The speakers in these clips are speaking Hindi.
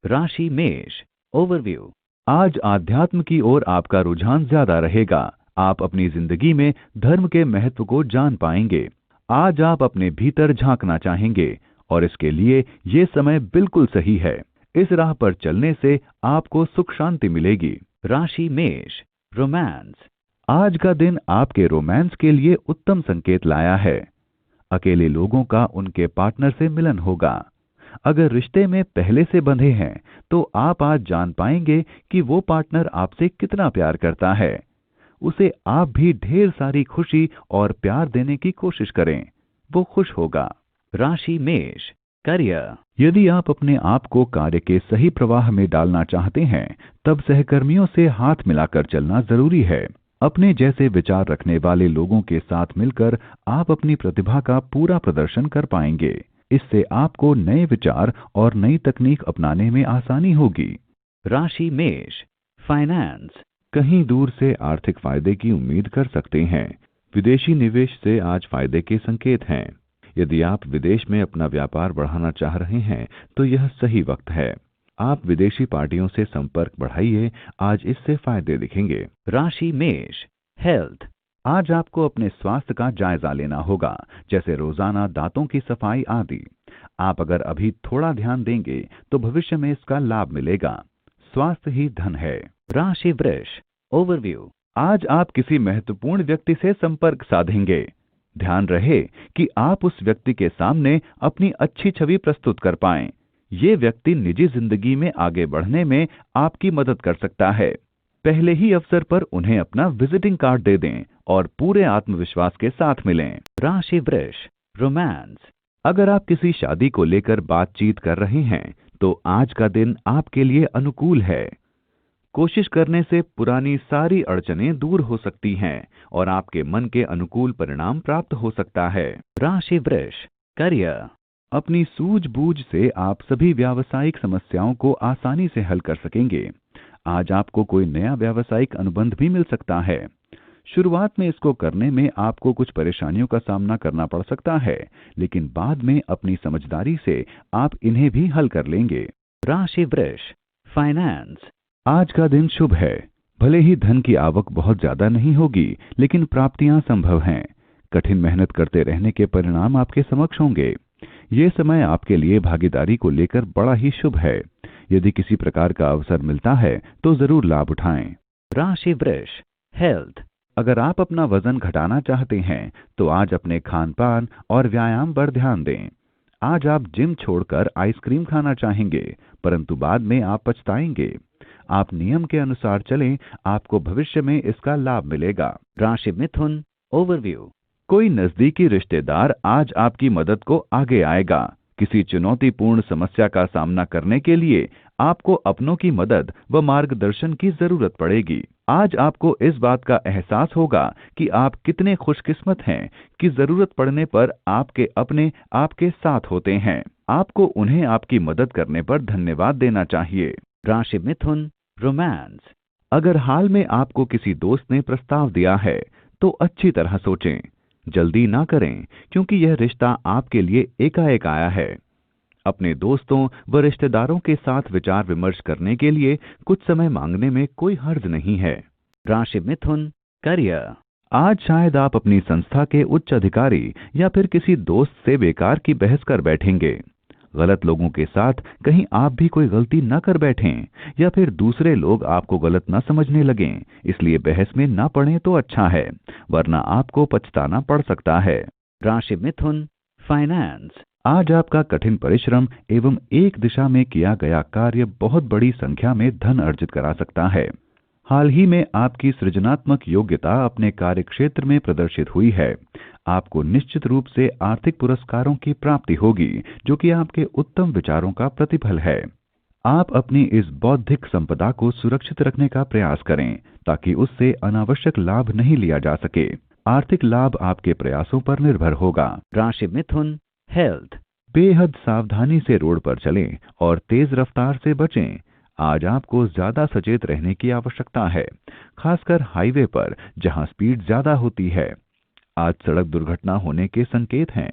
राशि मेष। ओवरव्यू। आज आध्यात्म की ओर आपका रुझान ज्यादा रहेगा। आप अपनी जिंदगी में धर्म के महत्व को जान पाएंगे। आज आप अपने भीतर झांकना चाहेंगे और इसके लिए ये समय बिल्कुल सही है। इस राह पर चलने से आपको सुख शांति मिलेगी। राशि मेष। रोमांस। आज का दिन आपके रोमांस के लिए उत्तम संकेत लाया है। अकेले लोगों का उनके पार्टनर से मिलन होगा। अगर रिश्ते में पहले से बंधे हैं तो आप आज जान पाएंगे कि वो पार्टनर आपसे कितना प्यार करता है। उसे आप भी ढेर सारी खुशी और प्यार देने की कोशिश करें, वो खुश होगा। राशि मेष। करियर। यदि आप अपने आप को कार्य के सही प्रवाह में डालना चाहते हैं तब सहकर्मियों से हाथ मिलाकर चलना जरूरी है। अपने जैसे विचार रखने वाले लोगों के साथ मिलकर आप अपनी प्रतिभा का पूरा प्रदर्शन कर पाएंगे। इससे आपको नए विचार और नई तकनीक अपनाने में आसानी होगी। राशि मेष। फाइनेंस। कहीं दूर से आर्थिक फायदे की उम्मीद कर सकते हैं। विदेशी निवेश से आज फायदे के संकेत हैं। यदि आप विदेश में अपना व्यापार बढ़ाना चाह रहे हैं तो यह सही वक्त है। आप विदेशी पार्टियों से संपर्क बढ़ाइए, आज इससे फायदे दिखेंगे। राशि मेष। हेल्थ। आज आपको अपने स्वास्थ्य का जायजा लेना होगा, जैसे रोजाना दांतों की सफाई आदि। आप अगर अभी थोड़ा ध्यान देंगे तो भविष्य में इसका लाभ मिलेगा। स्वास्थ्य ही धन है। राशि वृष। ओवरव्यू। आज आप किसी महत्वपूर्ण व्यक्ति से संपर्क साधेंगे। ध्यान रहे कि आप उस व्यक्ति के सामने अपनी अच्छी छवि प्रस्तुत कर पाएं। ये व्यक्ति निजी जिंदगी में आगे बढ़ने में आपकी मदद कर सकता है। पहले ही अवसर पर उन्हें अपना विजिटिंग कार्ड दे दें और पूरे आत्मविश्वास के साथ मिलें। राशि वृष। रोमांस। अगर आप किसी शादी को लेकर बातचीत कर रहे हैं तो आज का दिन आपके लिए अनुकूल है। कोशिश करने से पुरानी सारी अड़चनें दूर हो सकती हैं और आपके मन के अनुकूल परिणाम प्राप्त हो सकता है। राशि वृष। करियर। अपनी सूझबूझ से आप सभी व्यावसायिक समस्याओं को आसानी से हल कर सकेंगे। आज आपको कोई नया व्यावसायिक अनुबंध भी मिल सकता है। शुरुआत में इसको करने में आपको कुछ परेशानियों का सामना करना पड़ सकता है, लेकिन बाद में अपनी समझदारी से आप इन्हें भी हल कर लेंगे। राशि वृष। फाइनेंस। आज का दिन शुभ है। भले ही धन की आवक बहुत ज्यादा नहीं होगी, लेकिन प्राप्तियां संभव हैं। कठिन मेहनत करते रहने के परिणाम आपके समक्ष होंगे। ये समय आपके लिए भागीदारी को लेकर बड़ा ही शुभ है। यदि किसी प्रकार का अवसर मिलता है तो जरूर लाभ उठाएं। राशि वृष। हेल्थ। अगर आप अपना वजन घटाना चाहते हैं तो आज अपने खान पान और व्यायाम पर ध्यान दें। आज आप जिम छोड़कर आइसक्रीम खाना चाहेंगे, परंतु बाद में आप पछताएंगे। आप नियम के अनुसार चलें, आपको भविष्य में इसका लाभ मिलेगा। राशि मिथुन। ओवरव्यू। कोई नजदीकी रिश्तेदार आज आपकी मदद को आगे आएगा। किसी चुनौतीपूर्ण समस्या का सामना करने के लिए आपको अपनों की मदद व मार्गदर्शन की जरूरत पड़ेगी। आज आपको इस बात का एहसास होगा कि आप कितने खुशकिस्मत हैं कि जरूरत पड़ने पर आपके अपने आपके साथ होते हैं। आपको उन्हें आपकी मदद करने पर धन्यवाद देना चाहिए। राशि मिथुन। रोमांस। अगर हाल में आपको किसी दोस्त ने प्रस्ताव दिया है तो अच्छी तरह सोचें। जल्दी ना करें, क्योंकि यह रिश्ता आपके लिए एकाएक आया है। अपने दोस्तों व रिश्तेदारों के साथ विचार विमर्श करने के लिए कुछ समय मांगने में कोई हर्ज नहीं है। राशि मिथुन। करियर। आज शायद आप अपनी संस्था के उच्च अधिकारी या फिर किसी दोस्त से बेकार की बहस कर बैठेंगे। गलत लोगों के साथ कहीं आप भी कोई गलती न कर बैठें या फिर दूसरे लोग आपको गलत न समझने लगें, इसलिए बहस में न पड़ें तो अच्छा है, वरना आपको पछताना पड़ सकता है। राशि मिथुन। फाइनेंस। आज आपका कठिन परिश्रम एवं एक दिशा में किया गया कार्य बहुत बड़ी संख्या में धन अर्जित करा सकता है। हाल ही में आपकी सृजनात्मक योग्यता अपने कार्य क्षेत्र में प्रदर्शित हुई है। आपको निश्चित रूप से आर्थिक पुरस्कारों की प्राप्ति होगी, जो कि आपके उत्तम विचारों का प्रतिफल है। आप अपनी इस बौद्धिक संपदा को सुरक्षित रखने का प्रयास करें ताकि उससे अनावश्यक लाभ नहीं लिया जा सके। आर्थिक लाभ आपके प्रयासों पर निर्भर होगा। राशि मिथुन। हेल्थ। बेहद सावधानी से रोड पर चलें और तेज रफ्तार से बचें। आज आपको ज्यादा सचेत रहने की आवश्यकता है, खासकर हाईवे पर जहां स्पीड ज्यादा होती है। आज सड़क दुर्घटना होने के संकेत हैं।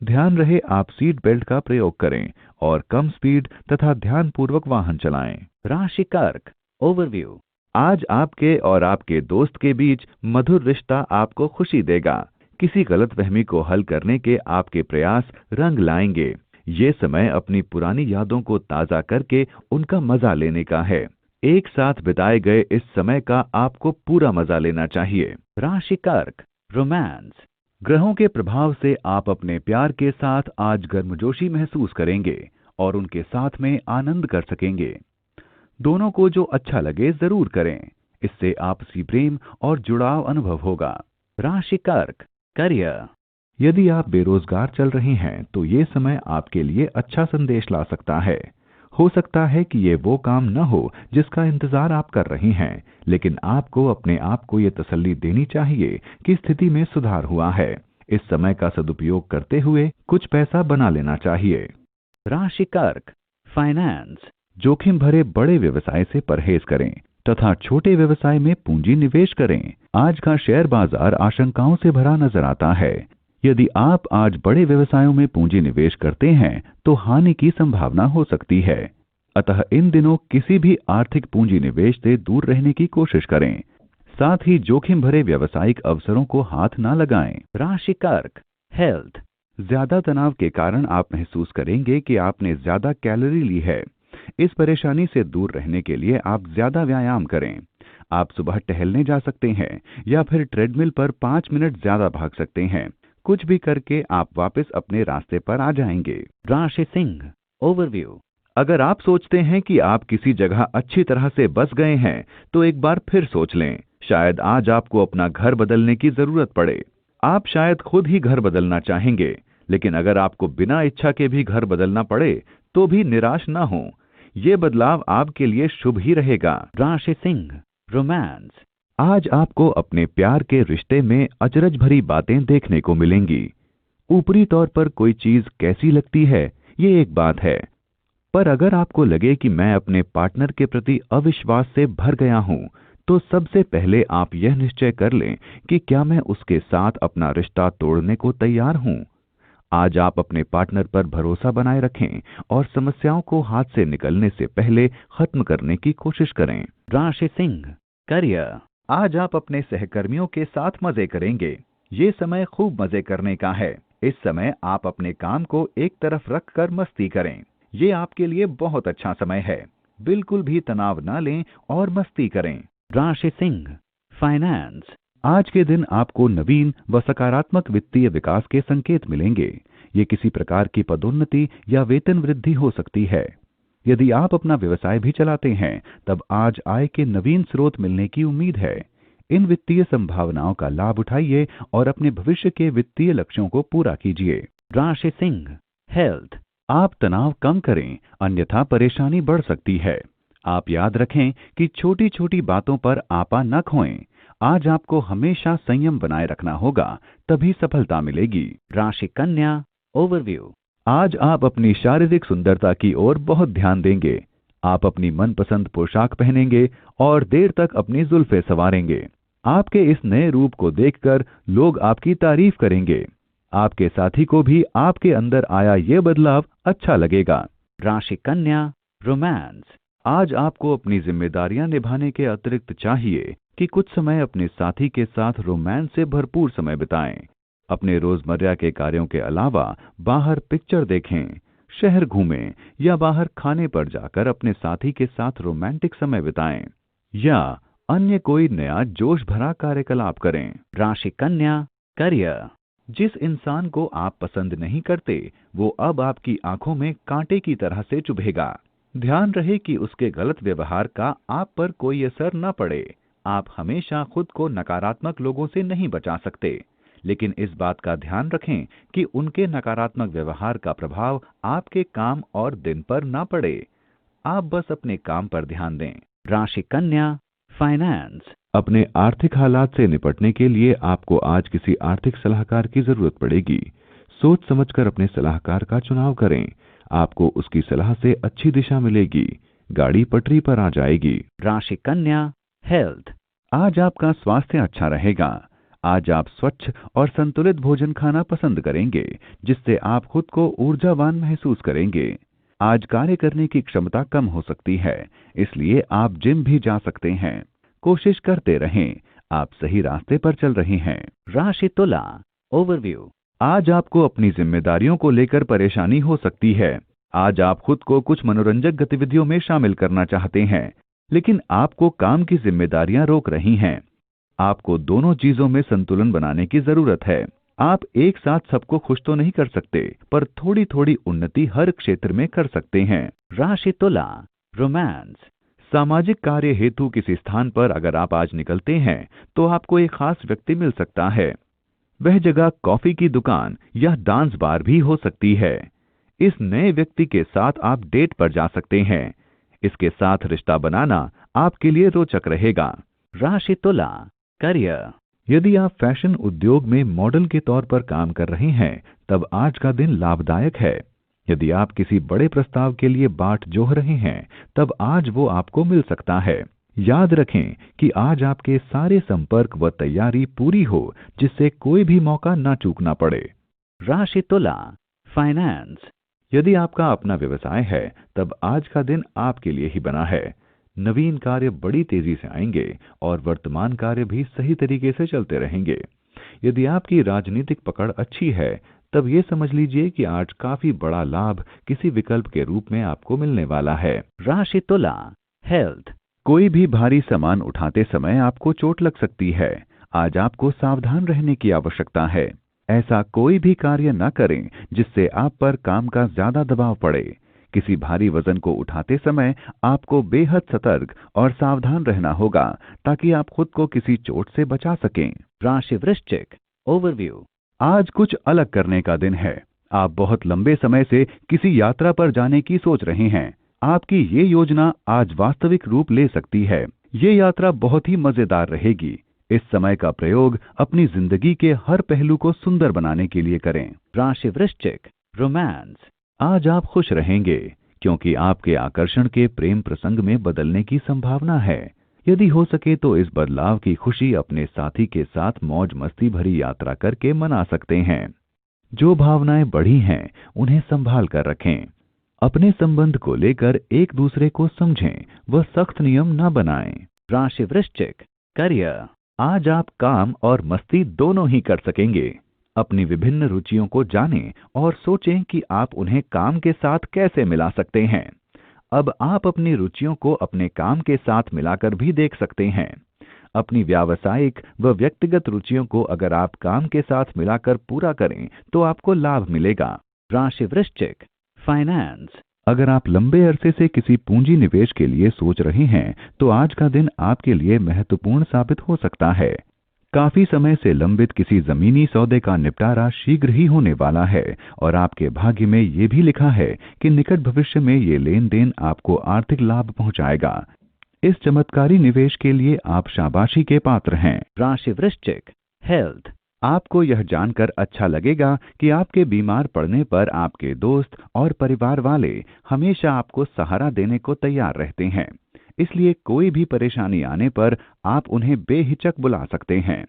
ध्यान रहे आप सीट बेल्ट का प्रयोग करें और कम स्पीड तथा ध्यानपूर्वक वाहन चलाएं। राशि कर्क ओवरव्यू। आज आपके और आपके दोस्त के बीच मधुर रिश्ता आपको खुशी देगा। किसी गलतफहमी को हल करने के आपके प्रयास रंग लाएंगे। ये समय अपनी पुरानी यादों को ताजा करके उनका मजा लेने का है। एक साथ बिताए गए इस समय का आपको पूरा मजा लेना चाहिए। राशि कर्क रोमांस। ग्रहों के प्रभाव से आप अपने प्यार के साथ आज गर्मजोशी महसूस करेंगे और उनके साथ में आनंद कर सकेंगे। दोनों को जो अच्छा लगे जरूर करें, इससे आपसी प्रेम और जुड़ाव अनुभव होगा। राशि कर्क करियर। यदि आप बेरोजगार चल रहे हैं तो ये समय आपके लिए अच्छा संदेश ला सकता है। हो सकता है कि ये वो काम न हो जिसका इंतजार आप कर रहे हैं, लेकिन आपको अपने आप को ये तसल्ली देनी चाहिए कि स्थिति में सुधार हुआ है। इस समय का सदुपयोग करते हुए कुछ पैसा बना लेना चाहिए। राशि कर्क फाइनेंस। जोखिम भरे बड़े व्यवसाय से परहेज करें तथा छोटे व्यवसाय में पूंजी निवेश करें। आज का शेयर बाजार आशंकाओं से भरा नजर आता है। यदि आप आज बड़े व्यवसायों में पूंजी निवेश करते हैं तो हानि की संभावना हो सकती है। अतः इन दिनों किसी भी आर्थिक पूंजी निवेश से दूर रहने की कोशिश करें। साथ ही जोखिम भरे व्यावसायिक अवसरों को हाथ न लगाएं। राशि कर्क हेल्थ। ज्यादा तनाव के कारण आप महसूस करेंगे कि आपने ज्यादा कैलोरी ली है। इस परेशानी से दूर रहने के लिए आप ज्यादा व्यायाम करें। आप सुबह टहलने जा सकते हैं या फिर ट्रेडमिल पर 5 मिनट ज्यादा भाग सकते हैं। कुछ भी करके आप वापस अपने रास्ते पर आ जाएंगे। राशि सिंह ओवरव्यू। अगर आप सोचते हैं कि आप किसी जगह अच्छी तरह से बस गए हैं तो एक बार फिर सोच लें। शायद आज आपको अपना घर बदलने की जरूरत पड़े। आप शायद खुद ही घर बदलना चाहेंगे, लेकिन अगर आपको बिना इच्छा के भी घर बदलना पड़े तो भी निराश ना हो। ये बदलाव आपके लिए शुभ ही रहेगा। राशि सिंह रोमांस। आज आपको अपने प्यार के रिश्ते में अचरज भरी बातें देखने को मिलेंगी। ऊपरी तौर पर कोई चीज कैसी लगती है ये एक बात है, पर अगर आपको लगे कि मैं अपने पार्टनर के प्रति अविश्वास से भर गया हूं, तो सबसे पहले आप यह निश्चय कर लें कि क्या मैं उसके साथ अपना रिश्ता तोड़ने को तैयार हूं। आज आप अपने पार्टनर पर भरोसा बनाए रखें और समस्याओं को हाथ से निकलने से पहले खत्म करने की कोशिश करें। राशि सिंह करियर। आज आप अपने सहकर्मियों के साथ मजे करेंगे। ये समय खूब मजे करने का है। इस समय आप अपने काम को एक तरफ रखकर मस्ती करें। ये आपके लिए बहुत अच्छा समय है। बिल्कुल भी तनाव न लें और मस्ती करें। राशि सिंह फाइनेंस। आज के दिन आपको नवीन व सकारात्मक वित्तीय विकास के संकेत मिलेंगे। ये किसी प्रकार की पदोन्नति या वेतन वृद्धि हो सकती है। यदि आप अपना व्यवसाय भी चलाते हैं तब आज आय के नवीन स्रोत मिलने की उम्मीद है। इन वित्तीय संभावनाओं का लाभ उठाइए और अपने भविष्य के वित्तीय लक्ष्यों को पूरा कीजिए। राशि सिंह हेल्थ। आप तनाव कम करें, अन्यथा परेशानी बढ़ सकती है। आप याद रखें कि छोटी छोटी बातों पर आपा न खोएं। आज आपको हमेशा संयम बनाए रखना होगा, तभी सफलता मिलेगी। राशि कन्या ओवरव्यू। आज आप अपनी शारीरिक सुंदरता की ओर बहुत ध्यान देंगे। आप अपनी मनपसंद पोशाक पहनेंगे और देर तक अपनी जुल्फे संवारेंगे। आपके इस नए रूप को देखकर लोग आपकी तारीफ करेंगे। आपके साथी को भी आपके अंदर आया ये बदलाव अच्छा लगेगा। राशि कन्या रोमांस। आज आपको अपनी जिम्मेदारियां निभाने के अतिरिक्त चाहिए कि कुछ समय अपने साथी के साथ रोमांस से भरपूर समय बिताएं। अपने रोजमर्रा के कार्यों के अलावा बाहर पिक्चर देखें, शहर घूमें या बाहर खाने पर जाकर अपने साथी के साथ रोमांटिक समय बिताएं या अन्य कोई नया जोश भरा कार्यकलाप करें। राशि कन्या करियर। जिस इंसान को आप पसंद नहीं करते वो अब आपकी आंखों में कांटे की तरह से चुभेगा। ध्यान रहे कि उसके गलत व्यवहार का आप पर कोई असर न पड़े। आप हमेशा खुद को नकारात्मक लोगों से नहीं बचा सकते, लेकिन इस बात का ध्यान रखें कि उनके नकारात्मक व्यवहार का प्रभाव आपके काम और दिन पर ना पड़े। आप बस अपने काम पर ध्यान दें। राशि कन्या फाइनेंस। अपने आर्थिक हालात से निपटने के लिए आपको आज किसी आर्थिक सलाहकार की जरूरत पड़ेगी। सोच समझकर अपने सलाहकार का चुनाव करें। आपको उसकी सलाह से अच्छी दिशा मिलेगी। गाड़ी पटरी पर आ जाएगी। राशि कन्या हेल्थ। आज आपका स्वास्थ्य अच्छा रहेगा। आज आप स्वच्छ और संतुलित भोजन खाना पसंद करेंगे, जिससे आप खुद को ऊर्जावान महसूस करेंगे। आज कार्य करने की क्षमता कम हो सकती है, इसलिए आप जिम भी जा सकते हैं। कोशिश करते रहें, आप सही रास्ते पर चल रहे हैं। राशि तुला ओवरव्यू। आज आपको अपनी जिम्मेदारियों को लेकर परेशानी हो सकती है। आज आप खुद को कुछ मनोरंजक गतिविधियों में शामिल करना चाहते हैं, लेकिन आपको काम की जिम्मेदारियां रोक रही हैं। आपको दोनों चीजों में संतुलन बनाने की जरूरत है। आप एक साथ सबको खुश तो नहीं कर सकते, पर थोड़ी थोड़ी उन्नति हर क्षेत्र में कर सकते हैं। राशि तुला रोमांस। सामाजिक कार्य हेतु किसी स्थान पर अगर आप आज निकलते हैं तो आपको एक खास व्यक्ति मिल सकता है। वह जगह कॉफी की दुकान या डांस बार भी हो सकती है। इस नए व्यक्ति के साथ आप डेट पर जा सकते हैं। इसके साथ रिश्ता बनाना आपके लिए रोचक रहेगा। राशि तुला करियर। यदि आप फैशन उद्योग में मॉडल के तौर पर काम कर रहे हैं, तब आज का दिन लाभदायक है। यदि आप किसी बड़े प्रस्ताव के लिए बाट जोह रहे हैं, तब आज वो आपको मिल सकता है। याद रखें कि आज आपके सारे संपर्क व तैयारी पूरी हो, जिससे कोई भी मौका ना चूकना पड़े। राशि तुला फाइनेंस। यदि आपका अपना व्यवसाय है, तब आज का दिन आपके लिए ही बना है। नवीन कार्य बड़ी तेजी से आएंगे और वर्तमान कार्य भी सही तरीके से चलते रहेंगे। यदि आपकी राजनीतिक पकड़ अच्छी है, तब ये समझ लीजिए कि आज काफी बड़ा लाभ किसी विकल्प के रूप में आपको मिलने वाला है। राशि तुला हेल्थ। कोई भी भारी सामान उठाते समय आपको चोट लग सकती है। आज आपको सावधान रहने की आवश्यकता है। ऐसा कोई भी कार्य न करें जिससे आप पर काम का ज्यादा दबाव पड़े। किसी भारी वजन को उठाते समय आपको बेहद सतर्क और सावधान रहना होगा, ताकि आप खुद को किसी चोट से बचा सकें। राशि वृश्चिक ओवरव्यू। आज कुछ अलग करने का दिन है। आप बहुत लंबे समय से किसी यात्रा पर जाने की सोच रहे हैं। आपकी ये योजना आज वास्तविक रूप ले सकती है। ये यात्रा बहुत ही मजेदार रहेगी। इस समय का प्रयोग अपनी जिंदगी के हर पहलू को सुंदर बनाने के लिए करें। राशि वृश्चिक रोमांस। आज आप खुश रहेंगे, क्योंकि आपके आकर्षण के प्रेम प्रसंग में बदलने की संभावना है। यदि हो सके तो इस बदलाव की खुशी अपने साथी के साथ मौज मस्ती भरी यात्रा करके मना सकते हैं। जो भावनाएं बढ़ी हैं, उन्हें संभाल कर रखें। अपने संबंध को लेकर एक दूसरे को समझें व सख्त नियम न बनाएं। राशि वृश्चिक करियर। आज आप काम और मस्ती दोनों ही कर सकेंगे। अपनी विभिन्न रुचियों को जानें और सोचें कि आप उन्हें काम के साथ कैसे मिला सकते हैं। अब आप अपनी रुचियों को अपने काम के साथ मिलाकर भी देख सकते हैं। अपनी व्यावसायिक व व्यक्तिगत रुचियों को अगर आप काम के साथ मिलाकर पूरा करें तो आपको लाभ मिलेगा। राशि वृश्चिक फाइनेंस। अगर आप लंबे अरसे से किसी पूंजी निवेश के लिए सोच रहे हैं, तो आज का दिन आपके लिए महत्वपूर्ण साबित हो सकता है। काफी समय से लंबित किसी जमीनी सौदे का निपटारा शीघ्र ही होने वाला है और आपके भाग्य में ये भी लिखा है कि निकट भविष्य में ये लेन देन आपको आर्थिक लाभ पहुंचाएगा। इस चमत्कारी निवेश के लिए आप शाबाशी के पात्र हैं। राशि वृश्चिक हेल्थ। आपको यह जानकर अच्छा लगेगा कि आपके बीमार पड़ने पर आपके दोस्त और परिवार वाले हमेशा आपको सहारा देने को तैयार रहते हैं। इसलिए कोई भी परेशानी आने पर आप उन्हें बेहिचक बुला सकते हैं।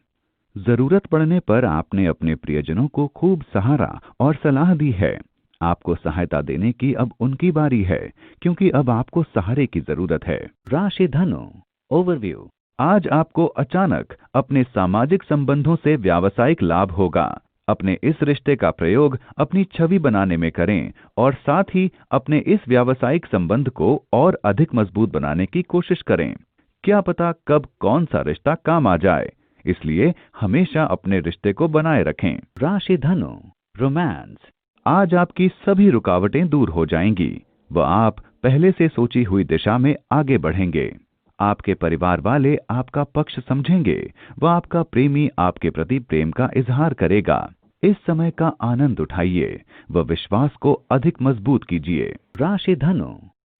जरूरत पड़ने पर आपने अपने प्रियजनों को खूब सहारा और सलाह दी है। आपको सहायता देने की अब उनकी बारी है, क्योंकि अब आपको सहारे की जरूरत है। राशि धनु ओवरव्यू। आज आपको अचानक अपने सामाजिक संबंधों से व्यावसायिक लाभ होगा। अपने इस रिश्ते का प्रयोग अपनी छवि बनाने में करें और साथ ही अपने इस व्यावसायिक संबंध को और अधिक मजबूत बनाने की कोशिश करें। क्या पता कब कौन सा रिश्ता काम आ जाए, इसलिए हमेशा अपने रिश्ते को बनाए रखें। राशि धनु रोमांस। आज आपकी सभी रुकावटें दूर हो जाएंगी व आप पहले से सोची हुई दिशा में आगे बढ़ेंगे। आपके परिवार वाले आपका पक्ष समझेंगे व आपका प्रेमी आपके प्रति प्रेम का इजहार करेगा। इस समय का आनंद उठाइए व विश्वास को अधिक मजबूत कीजिए। राशि धनु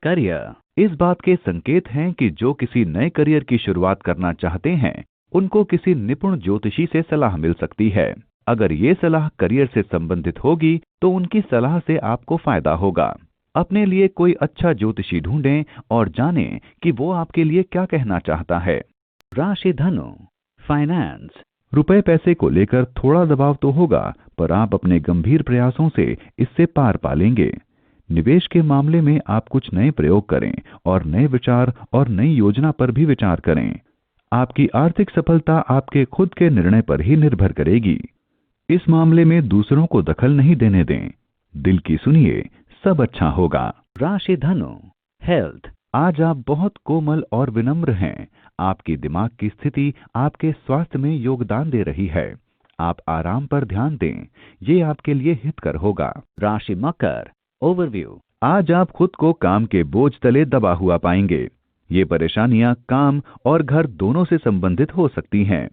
करियर। इस बात के संकेत हैं कि जो किसी नए करियर की शुरुआत करना चाहते हैं, उनको किसी निपुण ज्योतिषी से सलाह मिल सकती है। अगर ये सलाह करियर से संबंधित होगी तो उनकी सलाह से आपको फायदा होगा। अपने लिए कोई अच्छा ज्योतिषी ढूंढें और जानें कि वो आपके लिए क्या कहना चाहता है। राशि धनु फाइनेंस। रुपए पैसे को लेकर थोड़ा दबाव तो होगा, पर आप अपने गंभीर प्रयासों से इससे पार पालेंगे। निवेश के मामले में आप कुछ नए प्रयोग करें और नए विचार और नई योजना पर भी विचार करें। आपकी आर्थिक सफलता आपके खुद के निर्णय पर ही निर्भर करेगी। इस मामले में दूसरों को दखल नहीं देने दें। दिल की सुनिए, सब अच्छा होगा। राशि धनु, हेल्थ। आज आप बहुत कोमल और विनम्र हैं। आपकी दिमाग की स्थिति आपके स्वास्थ्य में योगदान दे रही है। आप आराम पर ध्यान दें, ये आपके लिए हितकर होगा। राशि मकर, ओवरव्यू। आज आप खुद को काम के बोझ तले दबा हुआ पाएंगे। ये परेशानियां काम और घर दोनों से संबंधित हो सकती हैं।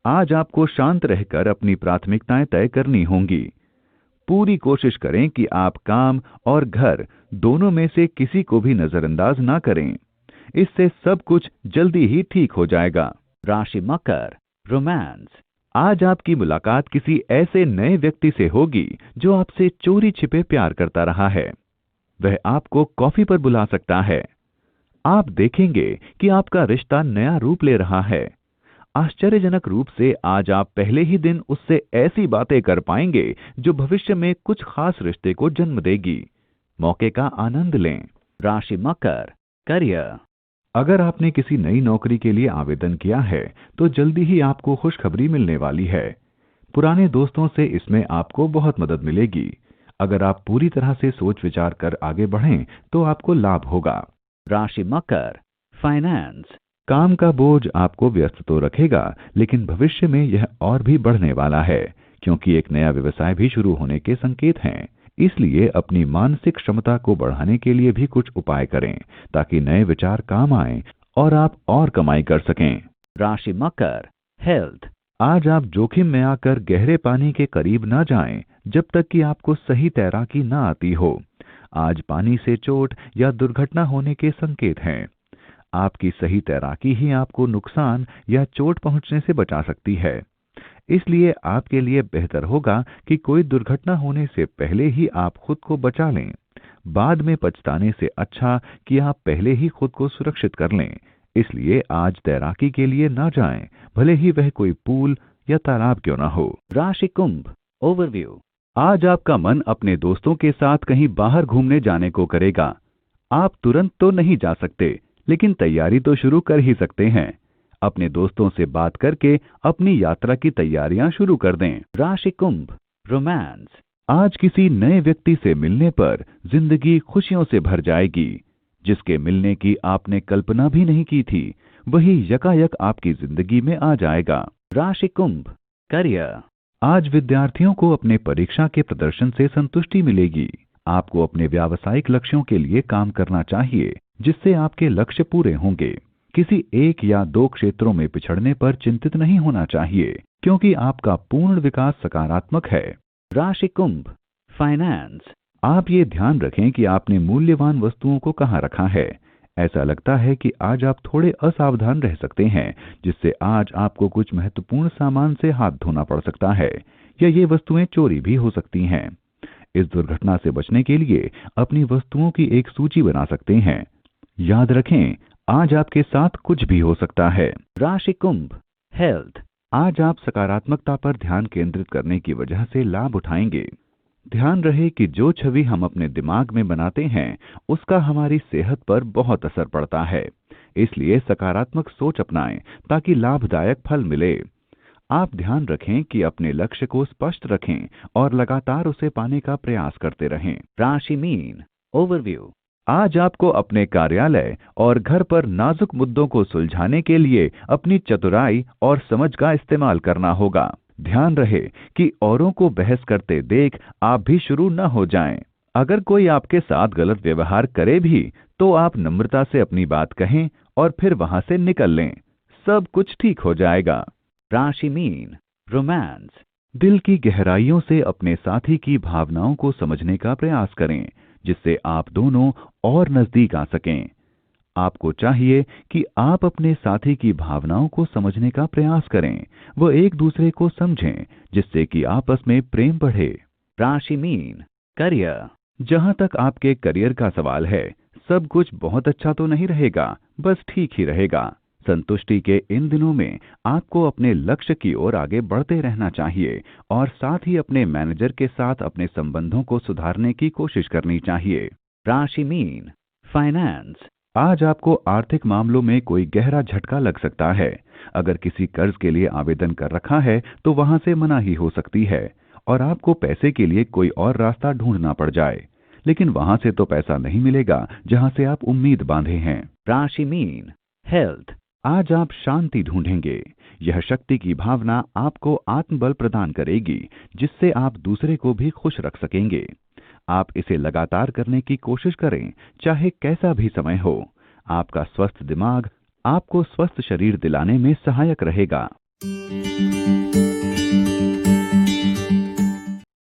आज आपको शांत रहकर अपनी प्राथमिकताएं तय करनी होंगी। पूरी कोशिश करें कि आप काम और घर दोनों में से किसी को भी नजरअंदाज ना करें। इससे सब कुछ जल्दी ही ठीक हो जाएगा। राशि मकर, रोमांस। आज आपकी मुलाकात किसी ऐसे नए व्यक्ति से होगी जो आपसे चोरी छिपे प्यार करता रहा है। वह आपको कॉफी पर बुला सकता है। आप देखेंगे कि आपका रिश्ता नया रूप ले रहा है। आश्चर्यजनक रूप से आज आप पहले ही दिन उससे ऐसी बातें कर पाएंगे जो भविष्य में कुछ खास रिश्ते को जन्म देगी। मौके का आनंद लें। राशि मकर, करियर। अगर आपने किसी नई नौकरी के लिए आवेदन किया है तो जल्दी ही आपको खुशखबरी मिलने वाली है। पुराने दोस्तों से इसमें आपको बहुत मदद मिलेगी। अगर आप पूरी तरह से सोच विचार कर आगे बढ़ें तो आपको लाभ होगा। राशि मकर, फाइनेंस। काम का बोझ आपको व्यस्त तो रखेगा, लेकिन भविष्य में यह और भी बढ़ने वाला है, क्योंकि एक नया व्यवसाय भी शुरू होने के संकेत हैं। इसलिए अपनी मानसिक क्षमता को बढ़ाने के लिए भी कुछ उपाय करें, ताकि नए विचार काम आएं और आप और कमाई कर सकें। राशि मकर, हेल्थ। आज आप जोखिम में आकर गहरे पानी के करीब न जाएं, जब तक कि आपको सही तैराकी न आती हो। आज पानी से चोट या दुर्घटना होने के संकेत हैं। आपकी सही तैराकी ही आपको नुकसान या चोट पहुंचने से बचा सकती है। इसलिए आपके लिए बेहतर होगा कि कोई दुर्घटना होने से पहले ही आप खुद को बचा लें। बाद में पछताने से अच्छा कि आप पहले ही खुद को सुरक्षित कर लें। इसलिए आज तैराकी के लिए न जाएं, भले ही वह कोई पूल या तालाब क्यों न हो। राशि कुंभ, ओवरव्यू। आज आपका मन अपने दोस्तों के साथ कहीं बाहर घूमने जाने को करेगा। आप तुरंत तो नहीं जा सकते, लेकिन तैयारी तो शुरू कर ही सकते हैं। अपने दोस्तों से बात करके अपनी यात्रा की तैयारियां शुरू कर दें। राशि कुंभ, रोमांस। आज किसी नए व्यक्ति से मिलने पर जिंदगी खुशियों से भर जाएगी। जिसके मिलने की आपने कल्पना भी नहीं की थी, वही यकायक आपकी जिंदगी में आ जाएगा। राशि कुंभ, करियर। आज विद्यार्थियों को अपने परीक्षा के प्रदर्शन से संतुष्टि मिलेगी। आपको अपने व्यावसायिक लक्ष्यों के लिए काम करना चाहिए, जिससे आपके लक्ष्य पूरे होंगे। किसी एक या दो क्षेत्रों में पिछड़ने पर चिंतित नहीं होना चाहिए, क्योंकि आपका पूर्ण विकास सकारात्मक है। राशि कुंभ, फाइनेंस। आप ये ध्यान रखें कि आपने मूल्यवान वस्तुओं को कहाँ रखा है। ऐसा लगता है कि आज आप थोड़े असावधान रह सकते हैं, जिससे आज आपको कुछ महत्वपूर्ण सामान से हाथ धोना पड़ सकता है, या ये वस्तुएं चोरी भी हो सकती हैं। इस दुर्घटना से बचने के लिए अपनी वस्तुओं की एक सूची बना सकते हैं। याद रखें, आज आपके साथ कुछ भी हो सकता है। राशि कुंभ, हेल्थ। आज आप सकारात्मकता पर ध्यान केंद्रित करने की वजह से लाभ उठाएंगे। ध्यान रहे कि जो छवि हम अपने दिमाग में बनाते हैं, उसका हमारी सेहत पर बहुत असर पड़ता है। इसलिए सकारात्मक सोच अपनाएं ताकि लाभदायक फल मिले। आप ध्यान रखें कि अपने लक्ष्य को स्पष्ट रखें और लगातार उसे पाने का प्रयास करते रहें। राशि मीन, ओवरव्यू। आज आपको अपने कार्यालय और घर पर नाजुक मुद्दों को सुलझाने के लिए अपनी चतुराई और समझ का इस्तेमाल करना होगा। ध्यान रहे कि औरों को बहस करते देख आप भी शुरू न हो जाएं। अगर कोई आपके साथ गलत व्यवहार करे भी तो आप नम्रता से अपनी बात कहें और फिर वहां से निकल लें। सब कुछ ठीक हो जाएगा। राशि मीन, रोमांस। दिल की गहराइयों से अपने साथी की भावनाओं को समझने का प्रयास करें, जिससे आप दोनों और नजदीक आ सकें। आपको चाहिए कि आप अपने साथी की भावनाओं को समझने का प्रयास करें, वो एक दूसरे को समझें, जिससे कि आपस में प्रेम बढ़े। राशि मीन, करियर। जहां तक आपके करियर का सवाल है, सब कुछ बहुत अच्छा तो नहीं रहेगा, बस ठीक ही रहेगा। संतुष्टि के इन दिनों में आपको अपने लक्ष्य की ओर आगे बढ़ते रहना चाहिए और साथ ही अपने मैनेजर के साथ अपने संबंधों को सुधारने की कोशिश करनी चाहिए। राशि मीन, फाइनेंस। आज आपको आर्थिक मामलों में कोई गहरा झटका लग सकता है। अगर किसी कर्ज के लिए आवेदन कर रखा है तो वहां से मनाही हो सकती है और आपको पैसे के लिए कोई और रास्ता ढूंढना पड़ जाए, लेकिन वहां से तो पैसा नहीं मिलेगा जहां से आप उम्मीद बांधे हैं। राशि मीन, हेल्थ। आज आप शांति ढूंढेंगे। यह शक्ति की भावना आपको आत्मबल प्रदान करेगी जिससे आप दूसरे को भी खुश रख सकेंगे। आप इसे लगातार करने की कोशिश करें, चाहे कैसा भी समय हो। आपका स्वस्थ दिमाग आपको स्वस्थ शरीर दिलाने में सहायक रहेगा।